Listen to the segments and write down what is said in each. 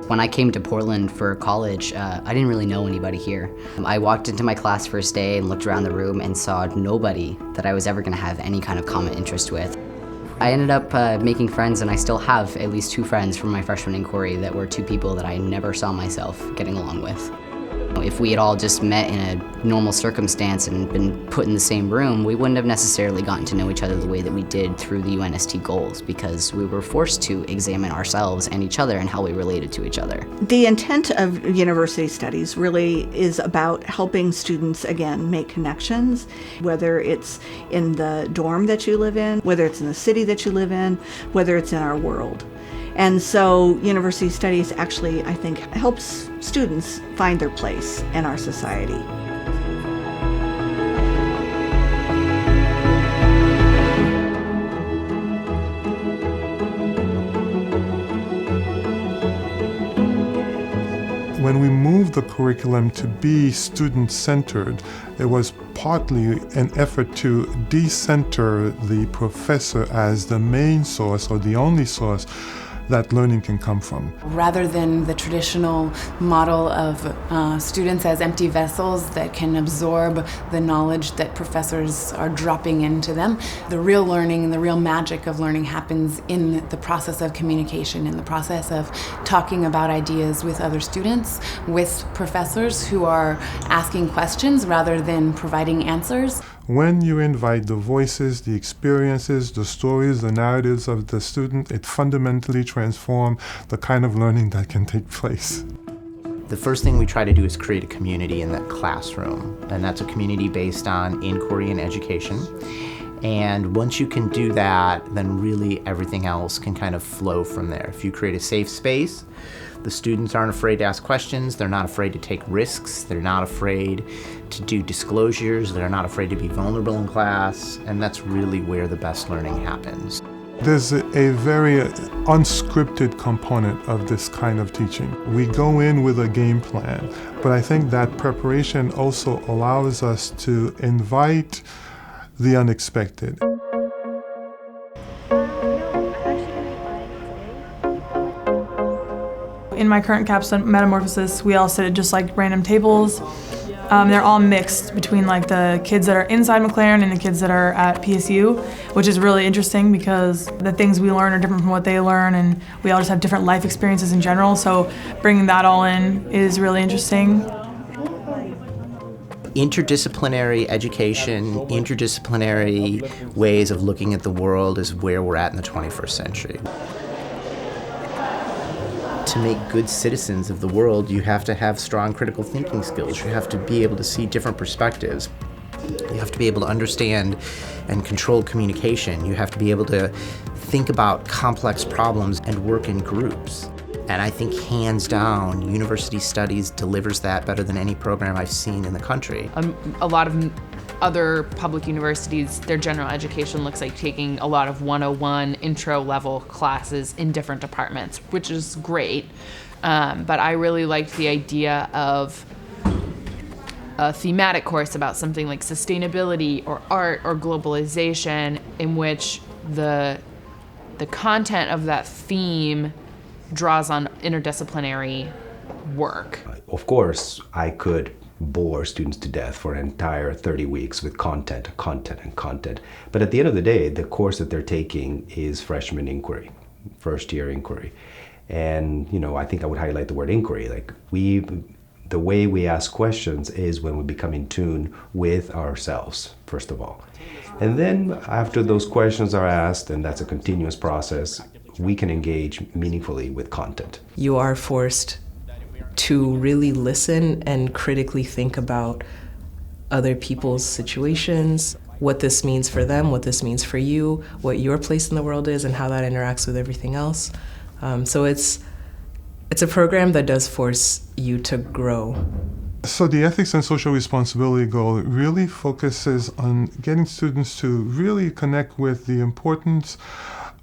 When I came to Portland for college, I didn't really know anybody here. I walked into my class first day and looked around the room and saw nobody that I was ever gonna have any kind of common interest with. I ended up making friends, and I still have at least 2 friends from my freshman inquiry that were 2 people that I never saw myself getting along with. If we had all just met in a normal circumstance and been put in the same room, we wouldn't have necessarily gotten to know each other the way that we did through the UNST goals, because we were forced to examine ourselves and each other and how we related to each other. The intent of university studies really is about helping students, again, make connections, whether it's in the dorm that you live in, whether it's in the city that you live in, whether it's in our world. And so university studies actually, I think, helps students find their place in our society. When we moved the curriculum to be student-centered, it was partly an effort to decenter the professor as the main source or the only source that learning can come from. Rather than the traditional model of students as empty vessels that can absorb the knowledge that professors are dropping into them, the real learning and the real magic of learning happens in the process of communication, in the process of talking about ideas with other students, with professors who are asking questions rather than providing answers. When you invite the voices, the experiences, the stories, the narratives of the student, it fundamentally transforms the kind of learning that can take place. The first thing we try to do is create a community in the classroom, and that's a community based on inquiry and education. And once you can do that, then really everything else can kind of flow from there. If you create a safe space, the students aren't afraid to ask questions, they're not afraid to take risks, they're not afraid to do disclosures, they're not afraid to be vulnerable in class, and that's really where the best learning happens. There's a very unscripted component of this kind of teaching. We go in with a game plan, but I think that preparation also allows us to invite the unexpected. In my current capstone, Metamorphosis, we all sit at just like random tables. They're all mixed between like the kids that are inside McLaren and the kids that are at PSU, which is really interesting because the things we learn are different from what they learn, and we all just have different life experiences in general, so bringing that all in is really interesting. Interdisciplinary education, interdisciplinary ways of looking at the world is where we're at in the 21st century. To make good citizens of the world, you have to have strong critical thinking skills. You have to be able to see different perspectives. You have to be able to understand and control communication. You have to be able to think about complex problems and work in groups. And I think hands down, university studies delivers that better than any program I've seen in the country. A lot of other public universities, their general education looks like taking a lot of 101 intro level classes in different departments, which is great. But I really liked the idea of a thematic course about something like sustainability or art or globalization, in which the content of that theme draws on interdisciplinary work. Of course, I could bore students to death for an entire 30 weeks with content. But at the end of the day, the course that they're taking is freshman inquiry, first year inquiry. And, I think I would highlight the word inquiry. Like the way we ask questions is when we become in tune with ourselves, first of all. And then after those questions are asked, and that's a continuous process, we can engage meaningfully with content. You are forced to really listen and critically think about other people's situations, what this means for them, what this means for you, what your place in the world is, and how that interacts with everything else. So it's a program that does force you to grow. So the ethics and social responsibility goal really focuses on getting students to really connect with the importance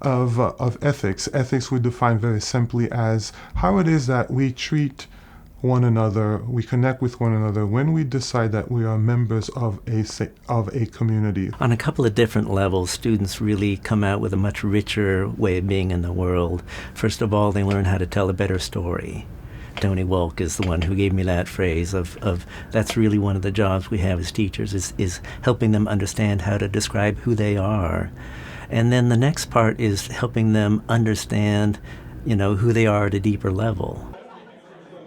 of ethics. Ethics we define very simply as how it is that we treat one another, we connect with one another when we decide that we are members of a community. On a couple of different levels, students really come out with a much richer way of being in the world. First of all, they learn how to tell a better story. Tony Wolk is the one who gave me that phrase of that's really one of the jobs we have as teachers is helping them understand how to describe who they are. And then the next part is helping them understand, who they are at a deeper level.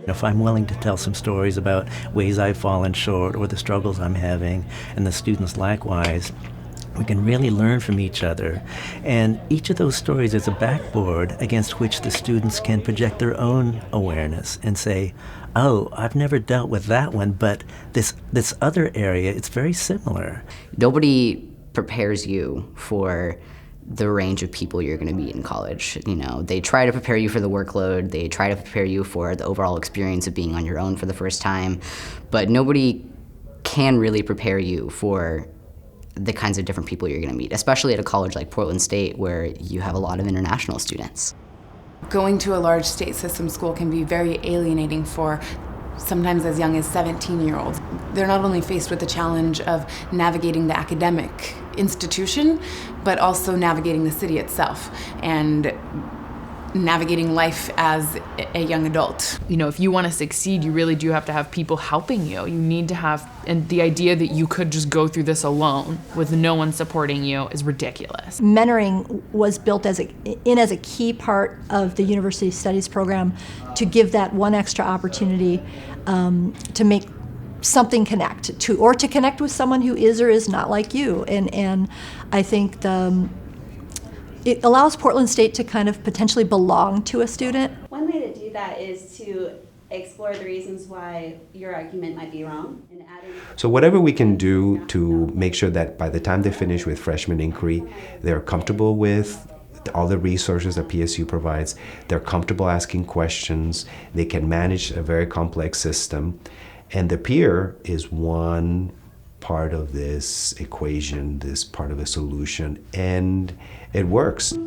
If I'm willing to tell some stories about ways I've fallen short or the struggles I'm having, and the students likewise, we can really learn from each other. And each of those stories is a backboard against which the students can project their own awareness and say, oh, I've never dealt with that one, but this other area, it's very similar. Nobody prepares you for the range of people you're going to meet in college. They try to prepare you for the workload, they try to prepare you for the overall experience of being on your own for the first time, but nobody can really prepare you for the kinds of different people you're going to meet, especially at a college like Portland State where you have a lot of international students. Going to a large state system school can be very alienating for sometimes as young as 17-year-olds. They're not only faced with the challenge of navigating the academic institution, but also navigating the city itself and navigating life as a young adult. If you want to succeed, you really do have to have people helping you. You need to have, and the idea that you could just go through this alone with no one supporting you is ridiculous. Mentoring was built as a key part of the University Studies program to give that one extra opportunity to make something connect, to connect with someone who is or is not like you. And I think it allows Portland State to kind of potentially belong to a student. One way to do that is to explore the reasons why your argument might be wrong. So whatever we can do to make sure that by the time they finish with freshman inquiry, they're comfortable with all the resources that PSU provides, they're comfortable asking questions, they can manage a very complex system, and the peer is one part of this equation, this part of a solution, and it works.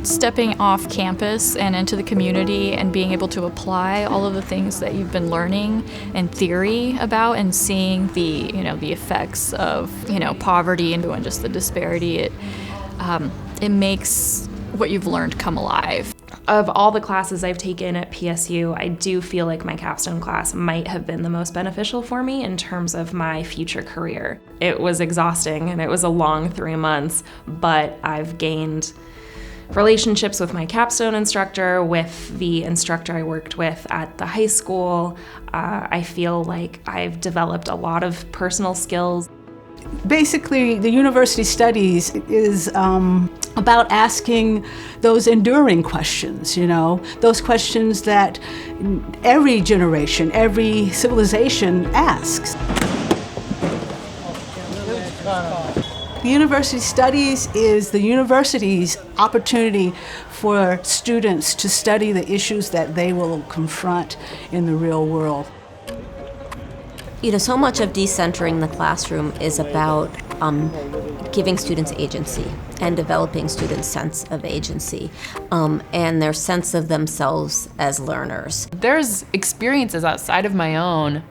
Stepping off campus and into the community and being able to apply all of the things that you've been learning in theory about and seeing the effects of poverty and just the disparity, it makes what you've learned come alive. Of all the classes I've taken at PSU, I do feel like my capstone class might have been the most beneficial for me in terms of my future career. It was exhausting and it was a long 3 months, but I've gained relationships with my capstone instructor, with the instructor I worked with at the high school. I feel like I've developed a lot of personal skills. Basically, the university studies is about asking those enduring questions, those questions that every generation, every civilization asks. The university studies is the university's opportunity for students to study the issues that they will confront in the real world. So much of decentering the classroom is about giving students agency and developing students' sense of agency and their sense of themselves as learners. There's experiences outside of my own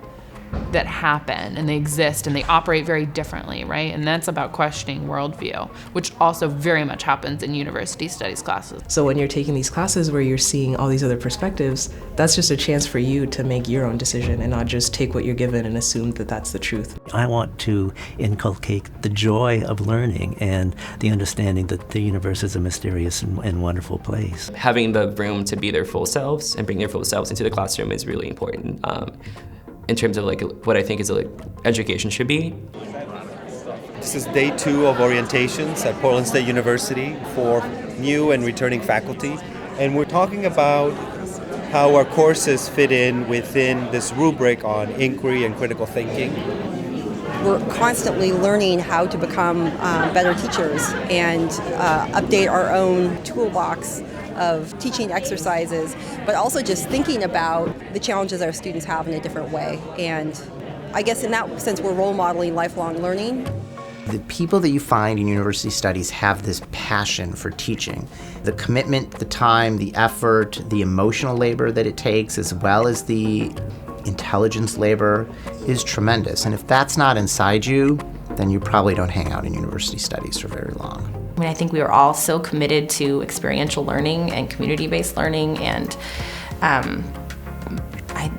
that happen and they exist and they operate very differently, right? And that's about questioning worldview, which also very much happens in university studies classes. So when you're taking these classes where you're seeing all these other perspectives, that's just a chance for you to make your own decision and not just take what you're given and assume that that's the truth. I want to inculcate the joy of learning and the understanding that the universe is a mysterious and wonderful place. Having the room to be their full selves and bring their full selves into the classroom is really important. In terms of what I think is education should be. This is day 2 of orientations at Portland State University for new and returning faculty. And we're talking about how our courses fit in within this rubric on inquiry and critical thinking. We're constantly learning how to become better teachers and update our own toolbox of teaching exercises, but also just thinking about the challenges our students have in a different way. And I guess in that sense, we're role modeling lifelong learning. The people that you find in university studies have this passion for teaching. The commitment, the time, the effort, the emotional labor that it takes, as well as the intelligence labor is tremendous. And if that's not inside you, then you probably don't hang out in university studies for very long. I mean, I think we are all so committed to experiential learning and community-based learning, and I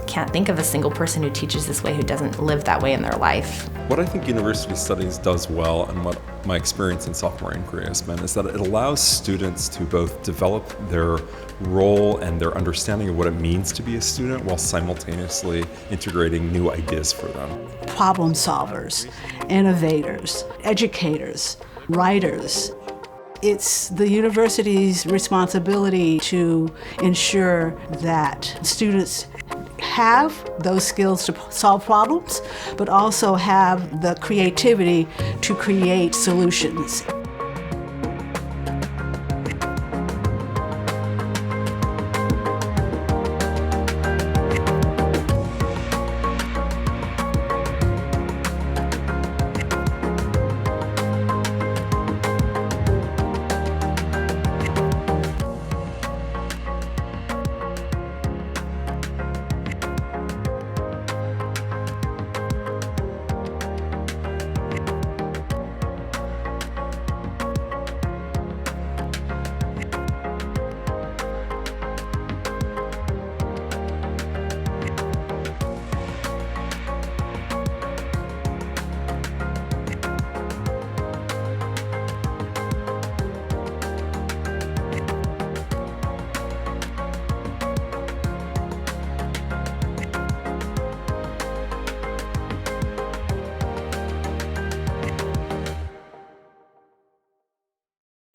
can't think of a single person who teaches this way who doesn't live that way in their life. What I think university studies does well, and what my experience in sophomore inquiry has been, is that it allows students to both develop their role and their understanding of what it means to be a student while simultaneously integrating new ideas for them. Problem solvers, innovators, educators, writers. It's the university's responsibility to ensure that students have those skills to solve problems, but also have the creativity to create solutions.